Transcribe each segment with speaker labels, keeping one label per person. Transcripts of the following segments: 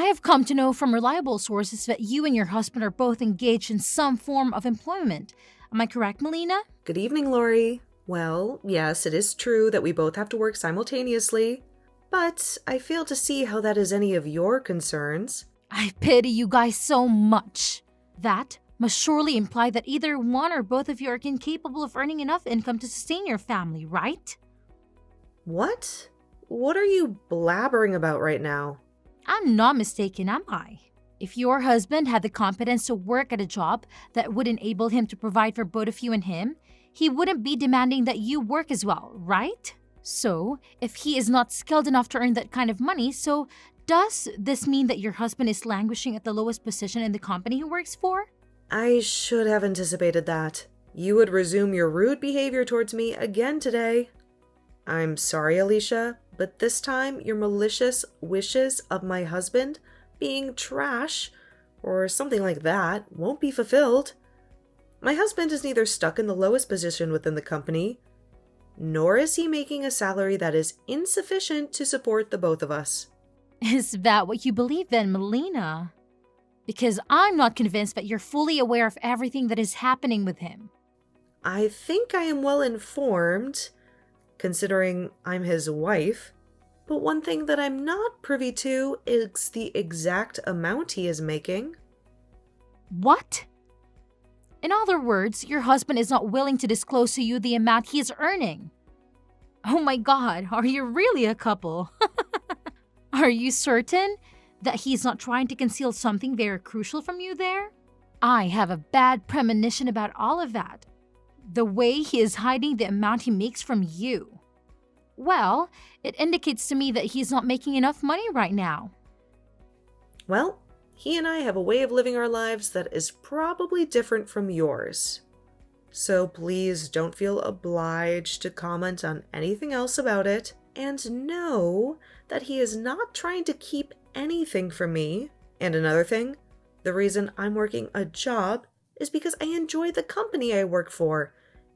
Speaker 1: have come to know from reliable sources that you and your husband are both engaged in some form of employment. Am I correct, Melina?
Speaker 2: Good evening, Lori. Well, yes, it is true that we both have to work simultaneously, but I fail to see how that is any of your concerns.
Speaker 1: I pity you guys so much. That must surely imply that either one or both of you are incapable of earning enough income to sustain your family, right?
Speaker 2: What? What are you blabbering about right now?
Speaker 1: I'm not mistaken, am I? If your husband had the competence to work at a job that would enable him to provide for both of you and him, he wouldn't be demanding that you work as well, right? So, if he is not skilled enough to earn that kind of money, so does this mean that your husband is languishing at the lowest position in the company he works for?
Speaker 2: I should have anticipated that. You would resume your rude behavior towards me again today. I'm sorry, Alicia, but this time your malicious wishes of my husband being trash, or something like that, won't be fulfilled. My husband is neither stuck in the lowest position within the company, nor is he making a salary that is insufficient to support the both of us.
Speaker 1: Is that what you believe then, Melina? Because I'm not convinced that you're fully aware of everything that is happening with him.
Speaker 2: I think I am well informed, considering I'm his wife, but one thing that I'm not privy to is the exact amount he is making.
Speaker 1: What? In other words, your husband is not willing to disclose to you the amount he is earning. Oh my god, are you really a couple? Are you certain that he's not trying to conceal something very crucial from you there? I have a bad premonition about all of that. The way he is hiding the amount he makes from you. Well, it indicates to me that he's not making enough money right now.
Speaker 2: Well, he and I have a way of living our lives that is probably different from yours. So please don't feel obliged to comment on anything else about it, and know that he is not trying to keep anything from me. And another thing, the reason I'm working a job is because I enjoy the company I work for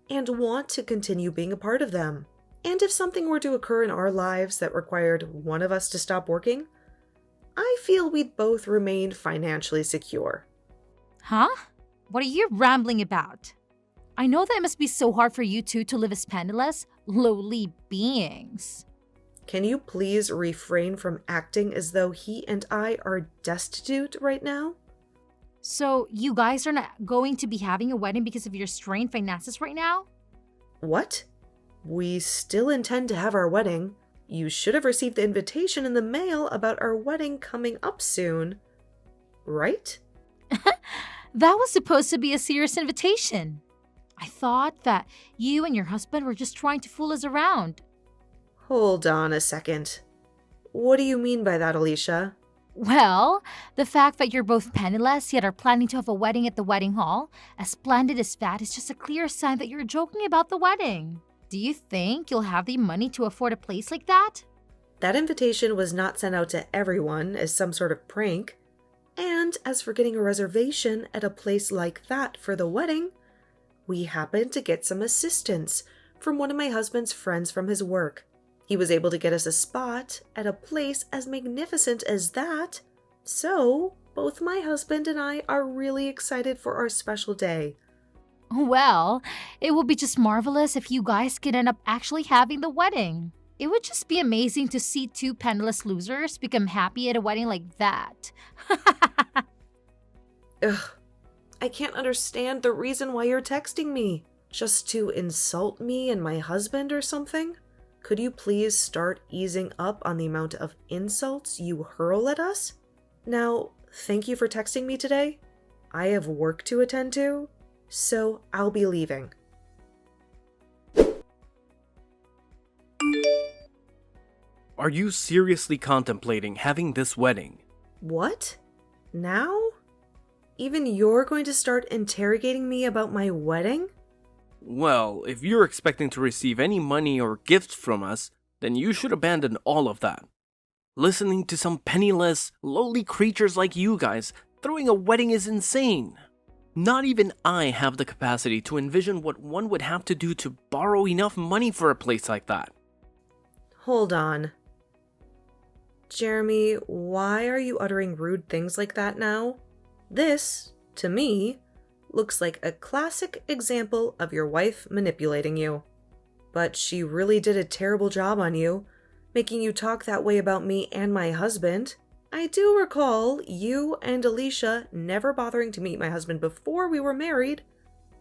Speaker 2: and want to continue being a part of them. And if something were to occur in our lives that required one of us to stop working, I feel we'd both remain financially secure.
Speaker 1: Huh? What are you rambling about? I know that it must be so hard for you two to live as penniless, lowly beings.
Speaker 2: Can you please refrain from acting as though he and I are destitute right now?
Speaker 1: So, you guys are not going to be having a wedding because of your strained finances right now?
Speaker 2: What? We still intend to have our wedding. You should have received the invitation in the mail about our wedding coming up soon. Right?
Speaker 1: That was supposed to be a serious invitation. I thought that you and your husband were just trying to fool us around.
Speaker 2: Hold on a second. What do you mean by that, Alicia?
Speaker 1: Well, the fact that you're both penniless yet are planning to have a wedding at the wedding hall, as splendid as that, is just a clear sign that you're joking about the wedding. Do you think you'll have the money to afford a place like that?
Speaker 2: That invitation was not sent out to everyone as some sort of prank. And as for getting a reservation at a place like that for the wedding, we happened to get some assistance from one of my husband's friends from his work. He was able to get us a spot at a place as magnificent as that. So, both my husband and I are really excited for our special day.
Speaker 1: Well, it would be just marvelous if you guys could end up actually having the wedding. It would just be amazing to see two penniless losers become happy at a wedding like that.
Speaker 2: Ugh, I can't understand the reason why you're texting me. Just to insult me and my husband or something? Could you please start easing up on the amount of insults you hurl at us? Now, thank you for texting me today. I have work to attend to, so I'll be leaving.
Speaker 3: Are you seriously contemplating having this wedding?
Speaker 2: What? Now? Even you're going to start interrogating me about my wedding?
Speaker 3: Well, if you're expecting to receive any money or gifts from us, then you should abandon all of that. Listening to some penniless, lowly creatures like you guys throwing a wedding is insane. Not even I have the capacity to envision what one would have to do to borrow enough money for a place like that.
Speaker 2: Hold on. Jeremy, why are you uttering rude things like that now? This, to me, looks like a classic example of your wife manipulating you. But she really did a terrible job on you, making you talk that way about me and my husband. I do recall you and Alicia never bothering to meet my husband before we were married,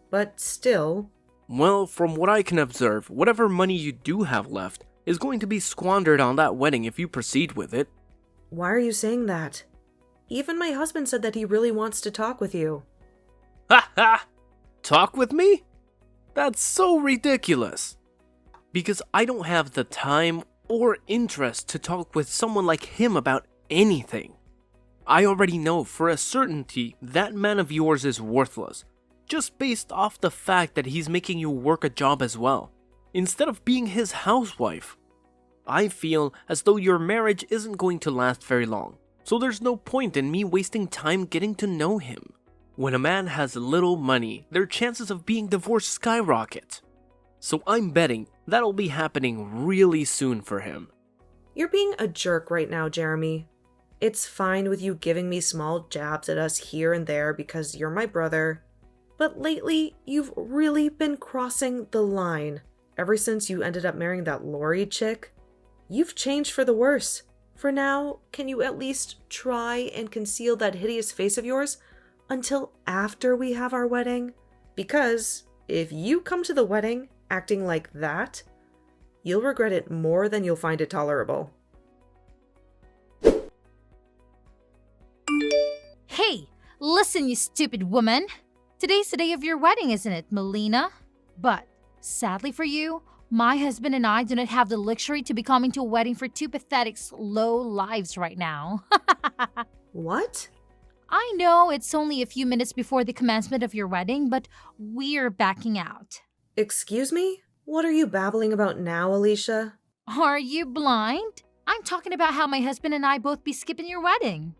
Speaker 2: but still.
Speaker 3: Well, from what I can observe, whatever money you do have left is going to be squandered on that wedding if you proceed with it.
Speaker 2: Why are you saying that? Even my husband said that he really wants to talk with you.
Speaker 3: Ha ha! Talk with me? That's so ridiculous. Because I don't have the time or interest to talk with someone like him about anything. I already know for a certainty that man of yours is worthless, just based off the fact that he's making you work a job as well, instead of being his housewife. I feel as though your marriage isn't going to last very long, so there's no point in me wasting time getting to know him. When a man has little money, their chances of being divorced skyrocket. So I'm betting that'll be happening really soon for him.
Speaker 2: You're being a jerk right now, Jeremy. It's fine with you giving me small jabs at us here and there because you're my brother. But lately, you've really been crossing the line. Ever since you ended up marrying that Lori chick, you've changed for the worse. For now, can you at least try and conceal that hideous face of yours until after we have our wedding? Because if you come to the wedding acting like that, you'll regret it more than you'll find it tolerable.
Speaker 1: Hey, listen, you stupid woman. Today's the day of your wedding, isn't it, Melina? But, sadly for you, my husband and I do not have the luxury to be coming to a wedding for two pathetic, slow lives right now.
Speaker 2: What?
Speaker 1: I know it's only a few minutes before the commencement of your wedding, but we're backing out.
Speaker 2: Excuse me? What are you babbling about now, Alicia?
Speaker 1: Are you blind? I'm talking about how my husband and I both be skipping your wedding.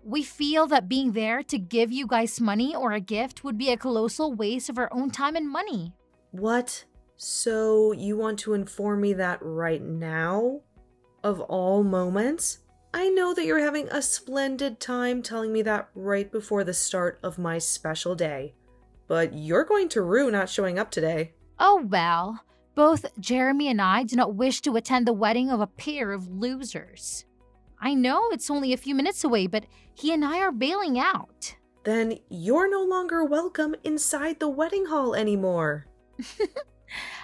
Speaker 1: We feel that being there to give you guys money or a gift would be a colossal waste of our own time and money.
Speaker 2: What? So you want to inform me that right now? Of all moments? I know that you're having a splendid time telling me that right before the start of my special day. But you're going to rue not showing up today.
Speaker 1: Oh well, both Jeremy and I do not wish to attend the wedding of a pair of losers. I know it's only a few minutes away, but he and I are bailing out.
Speaker 2: Then you're no longer welcome inside the wedding hall anymore.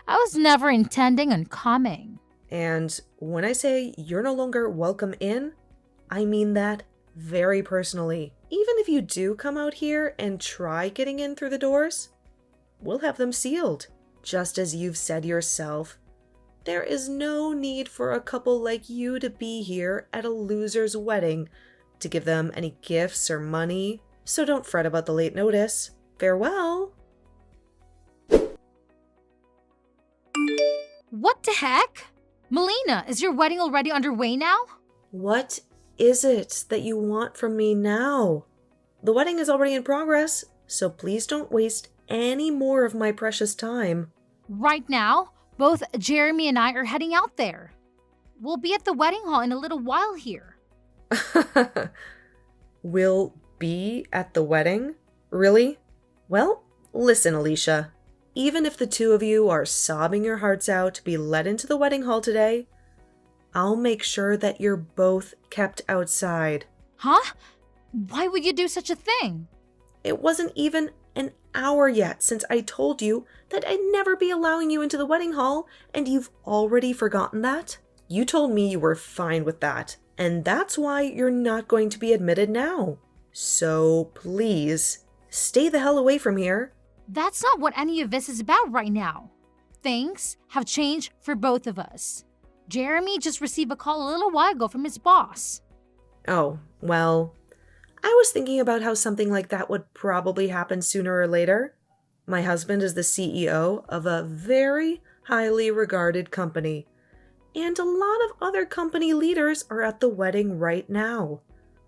Speaker 1: I was never intending on coming.
Speaker 2: And when I say you're no longer welcome in, I mean that very personally. Even if you do come out here and try getting in through the doors, we'll have them sealed. Just as you've said yourself, there is no need for a couple like you to be here at a loser's wedding to give them any gifts or money, so don't fret about the late notice. Farewell.
Speaker 1: What the heck? Melina, is your wedding already underway now?
Speaker 2: What is it that you want from me now? The wedding is already in progress, so please don't waste any more of my precious time.
Speaker 1: Right now, both Jeremy and I are heading out there. We'll be at the wedding hall in a little while here.
Speaker 2: Will be at the wedding? Really? Well, listen, Alicia. Even if the two of you are sobbing your hearts out to be let into the wedding hall today, I'll make sure that you're both kept outside.
Speaker 1: Huh? Why would you do such a thing?
Speaker 2: It wasn't even an hour yet since I told you that I'd never be allowing you into the wedding hall, and you've already forgotten that? You told me you were fine with that, and that's why you're not going to be admitted now. So please, stay the hell away from here.
Speaker 1: That's not what any of this is about right now. Things have changed for both of us. Jeremy just received a call a little while ago from his boss.
Speaker 2: Oh, well, I was thinking about how something like that would probably happen sooner or later. My husband is the CEO of a very highly regarded company, and a lot of other company leaders are at the wedding right now.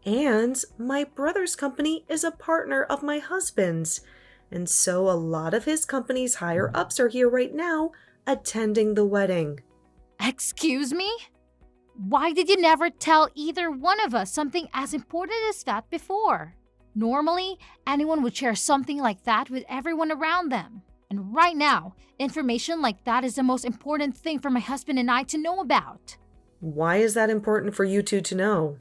Speaker 2: And my brother's company is a partner of my husband's, and so a lot of his company's higher ups are here right now attending the wedding.
Speaker 1: Excuse me? Why did you never tell either one of us something as important as that before? Normally, anyone would share something like that with everyone around them. And right now, information like that is the most important thing for my husband and I to know about.
Speaker 2: Why is that important for you two to know?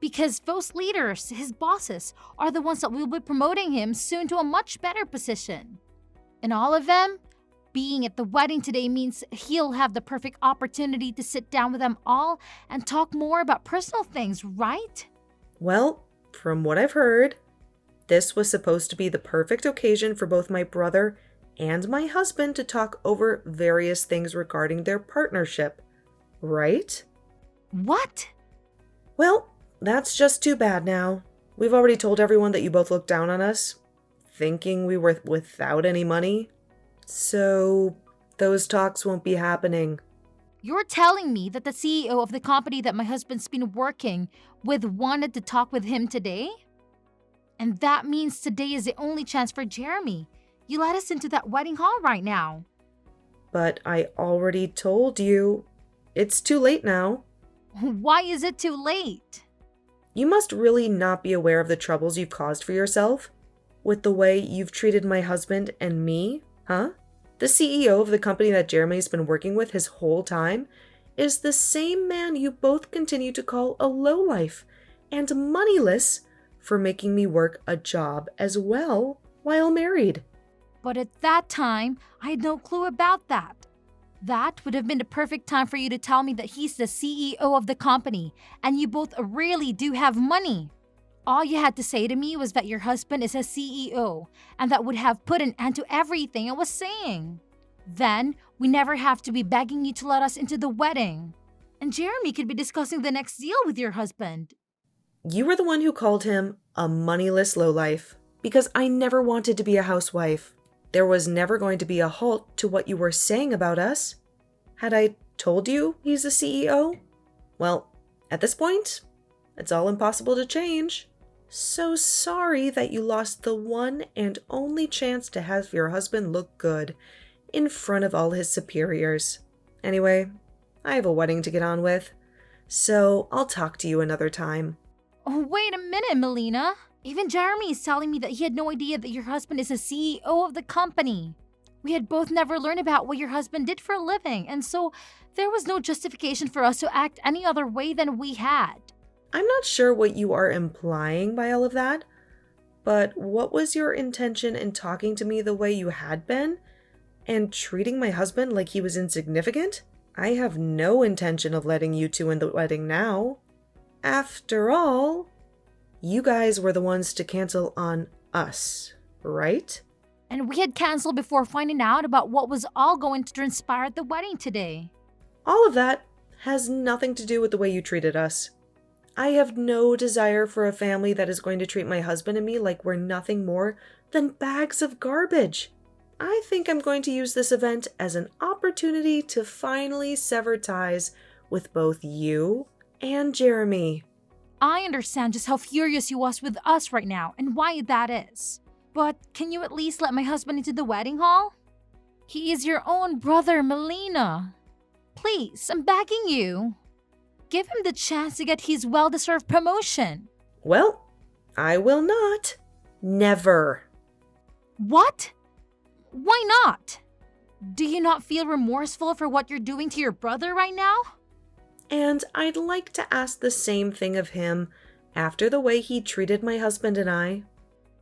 Speaker 1: Because those leaders, his bosses, are the ones that will be promoting him soon to a much better position. And all of them, being at the wedding today means he'll have the perfect opportunity to sit down with them all and talk more about personal things, right?
Speaker 2: Well, from what I've heard, this was supposed to be the perfect occasion for both my brother and my husband to talk over various things regarding their partnership, right?
Speaker 1: What?
Speaker 2: Well, that's just too bad now. We've already told everyone that you both looked down on us, thinking we were without any money. So, those talks won't be happening.
Speaker 1: You're telling me that the CEO of the company that my husband's been working with wanted to talk with him today? And that means today is the only chance for Jeremy. You let us into that wedding hall right now.
Speaker 2: But I already told you. It's too late now.
Speaker 1: Why is it too late?
Speaker 2: You must really not be aware of the troubles you've caused for yourself with the way you've treated my husband and me, huh? The CEO of the company that Jeremy's been working with his whole time is the same man you both continue to call a lowlife and moneyless for making me work a job as well while married.
Speaker 1: But at that time, I had no clue about that. That would have been the perfect time for you to tell me that he's the CEO of the company and you both really do have money. All you had to say to me was that your husband is a CEO, and that would have put an end to everything I was saying. Then, we never have to be begging you to let us into the wedding. And Jeremy could be discussing the next deal with your husband.
Speaker 2: You were the one who called him a moneyless lowlife because I never wanted to be a housewife. There was never going to be a halt to what you were saying about us. Had I told you he's the CEO? Well, at this point, it's all impossible to change. So sorry that you lost the one and only chance to have your husband look good in front of all his superiors. Anyway, I have a wedding to get on with, so I'll talk to you another time.
Speaker 1: Oh, wait a minute, Melina. Even Jeremy is telling me that he had no idea that your husband is the CEO of the company. We had both never learned about what your husband did for a living, and so there was no justification for us to act any other way than we had.
Speaker 2: I'm not sure what you are implying by all of that, but what was your intention in talking to me the way you had been and treating my husband like he was insignificant? I have no intention of letting you two in the wedding now. After all, you guys were the ones to cancel on us, right?
Speaker 1: And we had canceled before finding out about what was all going to transpire at the wedding today.
Speaker 2: All of that has nothing to do with the way you treated us. I have no desire for a family that is going to treat my husband and me like we're nothing more than bags of garbage. I think I'm going to use this event as an opportunity to finally sever ties with both you and Jeremy.
Speaker 1: I understand just how furious you was with us right now and why that is. But can you at least let my husband into the wedding hall? He is your own brother, Melina. Please, I'm begging you. Give him the chance to get his well-deserved promotion.
Speaker 2: Well, I will not. Never.
Speaker 1: What? Why not? Do you not feel remorseful for what you're doing to your brother right now?
Speaker 2: And I'd like to ask the same thing of him after the way he treated my husband and I.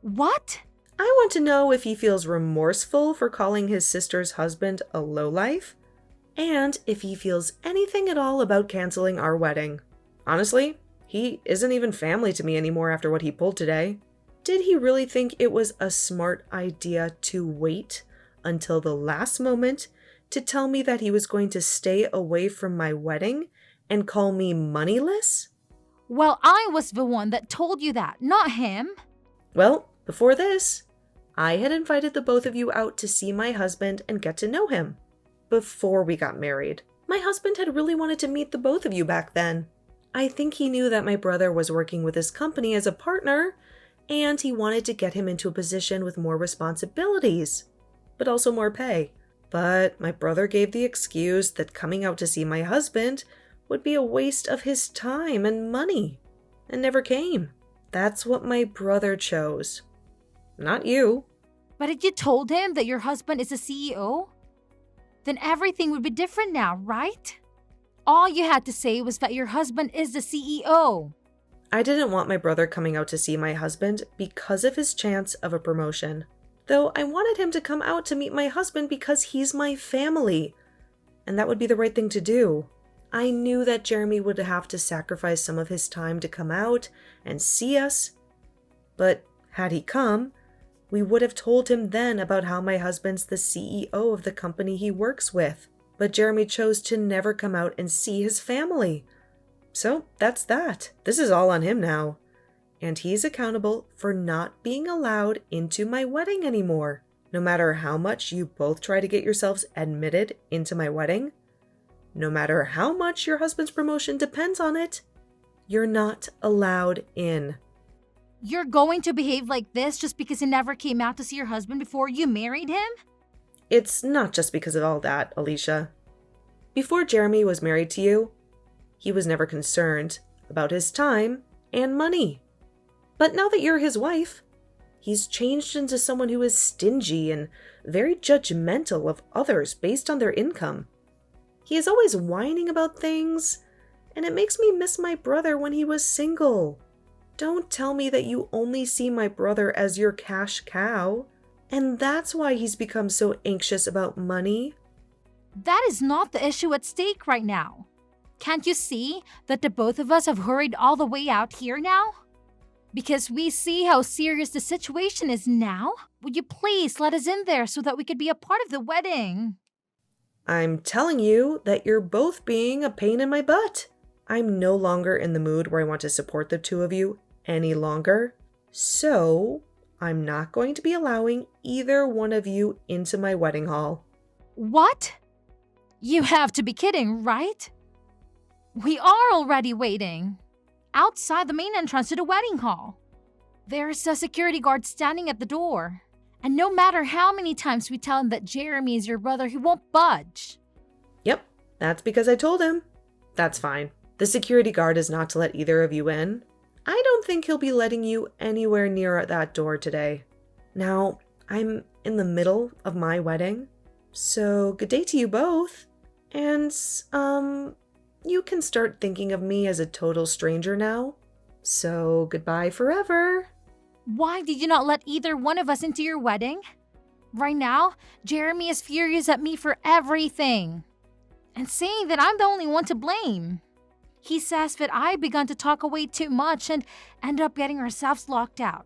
Speaker 1: What?
Speaker 2: I want to know if he feels remorseful for calling his sister's husband a lowlife, and if he feels anything at all about canceling our wedding. Honestly, he isn't even family to me anymore after what he pulled today. Did he really think it was a smart idea to wait until the last moment to tell me that he was going to stay away from my wedding and call me moneyless?
Speaker 1: Well, I was the one that told you that, not him.
Speaker 2: Well, before this, I had invited the both of you out to see my husband and get to know him. Before we got married. My husband had really wanted to meet the both of you back then. I think he knew that my brother was working with his company as a partner, and he wanted to get him into a position with more responsibilities, but also more pay. But my brother gave the excuse that coming out to see my husband would be a waste of his time and money, and never came. That's what my brother chose. Not you.
Speaker 1: But if you told him that your husband is a CEO, then everything would be different now, right? All you had to say was that your husband is the CEO.
Speaker 2: I didn't want my brother coming out to see my husband because of his chance of a promotion. Though I wanted him to come out to meet my husband because he's my family. And that would be the right thing to do. I knew that Jeremy would have to sacrifice some of his time to come out and see us. But had he come, we would have told him then about how my husband's the CEO of the company he works with. But Jeremy chose to never come out and see his family. So that's that. This is all on him now. And he's accountable for not being allowed into my wedding anymore. No matter how much you both try to get yourselves admitted into my wedding, no matter how much your husband's promotion depends on it, you're not allowed in.
Speaker 1: You're going to behave like this just because you never came out to see your husband before you married him?
Speaker 2: It's not just because of all that, Alicia. Before Jeremy was married to you, he was never concerned about his time and money. But now that you're his wife, he's changed into someone who is stingy and very judgmental of others based on their income. He is always whining about things, and it makes me miss my brother when he was single. Don't tell me that you only see my brother as your cash cow, and that's why he's become so anxious about money.
Speaker 1: That is not the issue at stake right now. Can't you see that the both of us have hurried all the way out here now? Because we see how serious the situation is now? Would you please let us in there so that we could be a part of the wedding?
Speaker 2: I'm telling you that you're both being a pain in my butt. I'm no longer in the mood where I want to support the two of you any longer. So, I'm not going to be allowing either one of you into my wedding hall.
Speaker 1: What? You have to be kidding, right? We are already waiting outside the main entrance to the wedding hall. There's a security guard standing at the door. And no matter how many times we tell him that Jeremy is your brother, he won't budge.
Speaker 2: Yep, that's because I told him. That's fine. The security guard is not to let either of you in. I don't think he'll be letting you anywhere near that door today. Now, I'm in the middle of my wedding, so good day to you both. And, you can start thinking of me as a total stranger now. So, goodbye forever.
Speaker 1: Why did you not let either one of us into your wedding? Right now, Jeremy is furious at me for everything and saying that I'm the only one to blame. He says that I begun to talk away too much and end up getting ourselves locked out.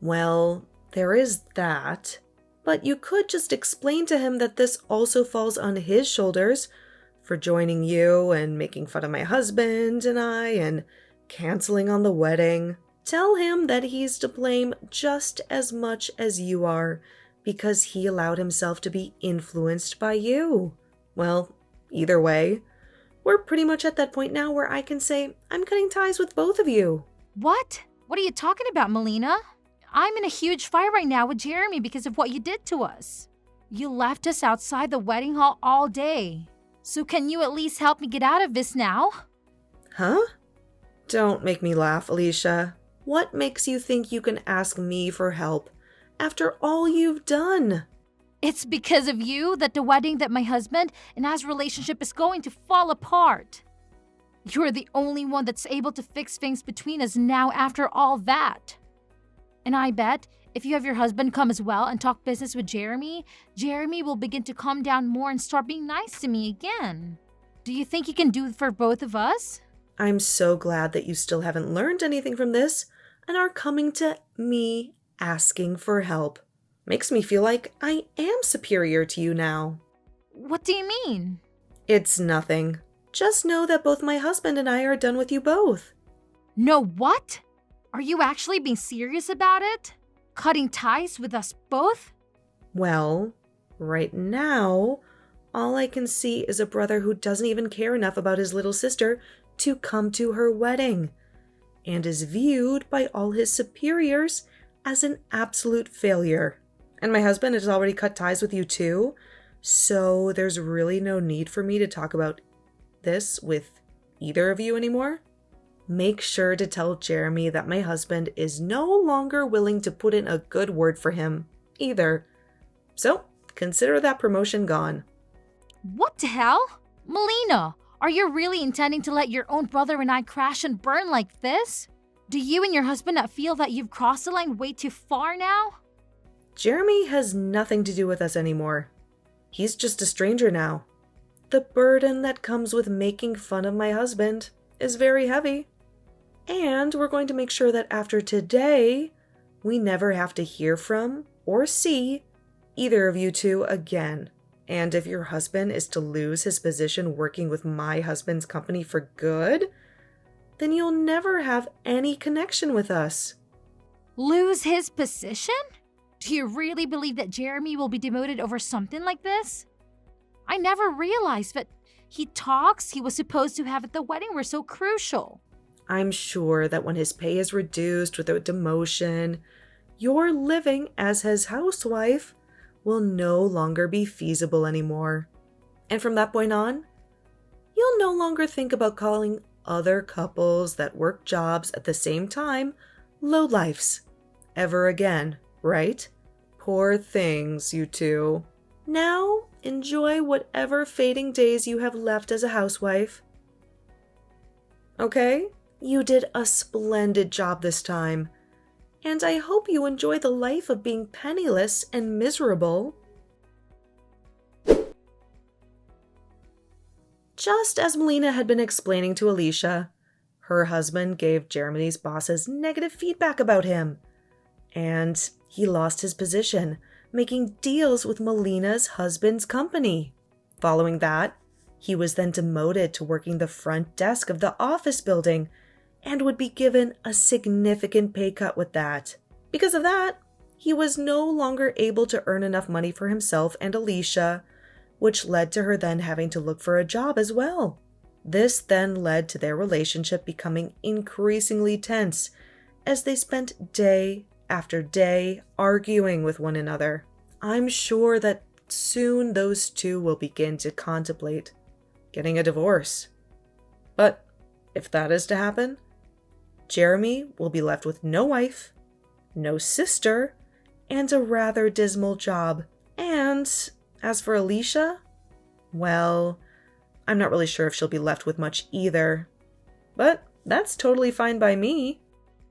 Speaker 2: Well, there is that. But you could just explain to him that this also falls on his shoulders for joining you and making fun of my husband and I and canceling on the wedding. Tell him that he's to blame just as much as you are because he allowed himself to be influenced by you. Well, either way, we're pretty much at that point now where I can say I'm cutting ties with both of you.
Speaker 1: What? What are you talking about, Melina? I'm in a huge fight right now with Jeremy because of what you did to us. You left us outside the wedding hall all day. So can you at least help me get out of this now?
Speaker 2: Huh? Don't make me laugh, Alicia. What makes you think you can ask me for help after all you've done?
Speaker 1: It's because of you that the wedding that my husband and I's relationship is going to fall apart. You're the only one that's able to fix things between us now after all that. And I bet if you have your husband come as well and talk business with Jeremy, Jeremy will begin to calm down more and start being nice to me again. Do you think you can do it for both of us?
Speaker 2: I'm so glad that you still haven't learned anything from this and are coming to me asking for help. Makes me feel like I am superior to you now.
Speaker 1: What do you mean?
Speaker 2: It's nothing. Just know that both my husband and I are done with you both.
Speaker 1: No, what? Are you actually being serious about it? Cutting ties with us both?
Speaker 2: Well, right now, all I can see is a brother who doesn't even care enough about his little sister to come to her wedding, and is viewed by all his superiors as an absolute failure. And my husband has already cut ties with you too, so there's really no need for me to talk about this with either of you anymore, make sure to tell Jeremy that my husband is no longer willing to put in a good word for him either. So, consider that promotion gone.
Speaker 1: What the hell? Melina, are you really intending to let your own brother and I crash and burn like this? Do you and your husband not feel that you've crossed the line way too far now?
Speaker 2: Jeremy has nothing to do with us anymore. He's just a stranger now. The burden that comes with making fun of my husband is very heavy. And we're going to make sure that after today, we never have to hear from or see either of you two again. And if your husband is to lose his position working with my husband's company for good, then you'll never have any connection with us.
Speaker 1: Lose his position? Do you really believe that Jeremy will be demoted over something like this? I never realized that talks he was supposed to have at the wedding were so crucial.
Speaker 2: I'm sure that when his pay is reduced with a demotion, your living as his housewife will no longer be feasible anymore. And from that point on, you'll no longer think about calling other couples that work jobs at the same time lowlifes ever again, right? Poor things, you two. Now, enjoy whatever fading days you have left as a housewife. Okay? You did a splendid job this time. And I hope you enjoy the life of being penniless and miserable. Just as Melina had been explaining to Alicia, her husband gave Jeremy's bosses negative feedback about him. And he lost his position, making deals with Melina's husband's company. Following that, he was then demoted to working the front desk of the office building and would be given a significant pay cut with that. Because of that, he was no longer able to earn enough money for himself and Alicia, which led to her then having to look for a job as well. This then led to their relationship becoming increasingly tense as they spent day after day arguing with one another. I'm sure that soon those two will begin to contemplate getting a divorce. But if that is to happen, Jeremy will be left with no wife, no sister, and a rather dismal job. And as for Alicia, well, I'm not really sure if she'll be left with much either. But that's totally fine by me.